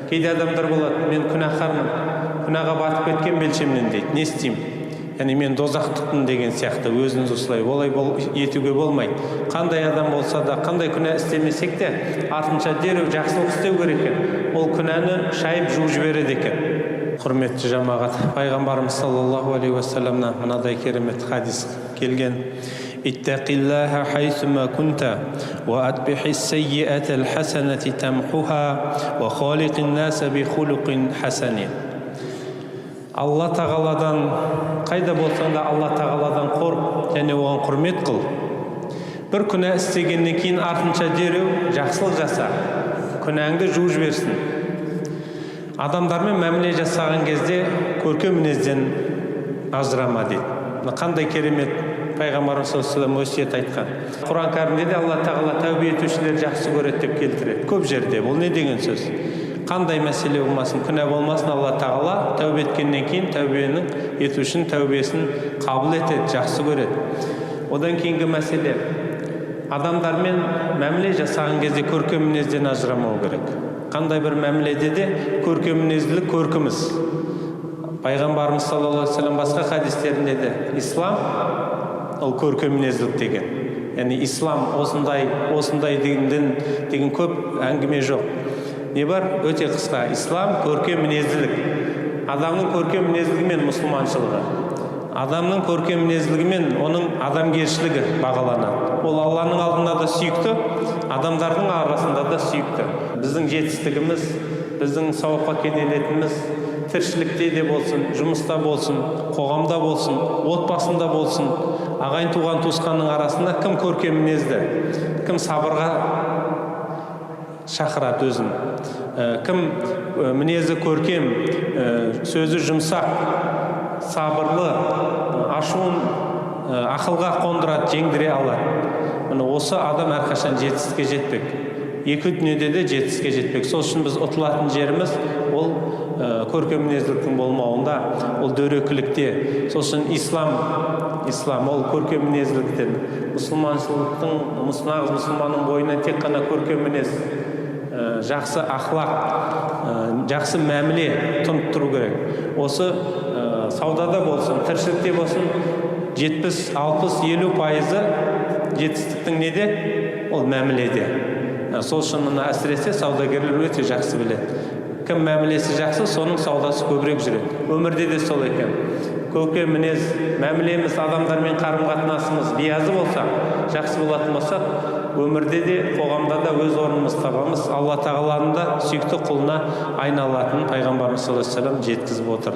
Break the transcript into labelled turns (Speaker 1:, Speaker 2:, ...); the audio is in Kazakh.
Speaker 1: Кейде адамдар болады, мен күнәһармын, күнәға батып кеткен белшемнен дейді, не істеймін? Яғни мен дозақтықпын деген сияқты өзін осылай олай етуге болмайды. Қандай адам болса да, қандай күнә істемесек те, артынша дереу жақсылық істеу керек екен. Ол күнәні шайып жуып жібереді екен. Құрметті жамағат, пайғамбарымыз саллаллаху алейхи уассаламнан мынадай керемет хадис келген. Иттақиллаха хайсума кунта ва атбихис саййиатал хасанати тамхуха ва халиқин наса би хулуқин хасанин. Алла тағаладан, қайда болсаң да Алла тағаладан қорық және оған құрмет қыл. Бір күнә істегеннен кейін артынша дереу жақсылық жаса, күнәңді жуып жіберсін. Адамдармен мәміле жасаған кезде көркем мінезден ажырама дейді. Қандай керемет пайғамбарымыз саллаллаху алейхи өсиет айтқан. Құран кәрімде де Алла тағала тәубе етушілер жақсы көреді деп келтіреді. Көп жерде. Бұл не деген сөз? Қандай мәселе болмасын, күнә болмасын, Алла тағала тәубе еткеннен кейін тәубенің етушінің тәубесін қабыл етеді, жақсы көреді. Одан кейінгі мәселе, адамдармен мәміле жасаған кезде көркем мінезден ажырамау керек. Қандай бір мәміледе де көркем мінезділік көркіміз. Пайғамбарымыз саллаллаху алейхи вассалам басқа хадистерінде де ислам ол көркем мінезділік деген. Яғни ислам осындай деген көп әңгіме жоқ. Не бар? Өте қысқа. Ислам көркем мінезділік. Адамның көркем мінезділігімен мұсылманшылығы. Адамның көркем мінезділігімен оның адамгершілігі бағаланады. Ол Алланың алдында да сүйікті, адамдардың арасында да сүйікті. Біздің жетістігіміз, біздің сауапқа кенелетіміз тіршілікте де болсын, жұмыста болсын, қоғамда болсын, отбасында болсын, ағайын туған туысқанның арасында кім көркем мінезді, кім сабырға шақырады өзін, кім мінезі көркем, сөзі жұмсақ, сабырлы, ашуын ақылға қондырады, жеңдіре алады. Осы адам әрқашан жетістікке жетпек. Екі дүниеде де жетістікке жетпек. Сол үшін біз ұтылатын жеріміз ол көркем мінезділіктің болмауында, ол дөрекілікте. Сол үшін ислам ол көркем мінезділіктен. Мұсылманның бойынан тек қана көркем мінез, жақсы ақлақ, жақсы мәміле тұнып тұру керек. Осы саудада болсын, тіршілікте болсын, 70, 60, 50% жетістіктің неде? Ол мәміледе. Сол үшін әсіресе саудагерлер өте жақсы біледі. Кім мәмілесі жақсы, соның саудасы көбірек жүреді. Өмірде де сол екен. Көркем мінез, мәмілеміз, адамдармен қарым-қатынасымыз биязы болса, жақсы болатын болса, өмірде де, қоғамда да өз орнымыз табамыз. Алла тағаланың да сүйікті құлына айналатынын пайғамбарымыз саллаллаху алейхи вассалам жеткізіп отыр.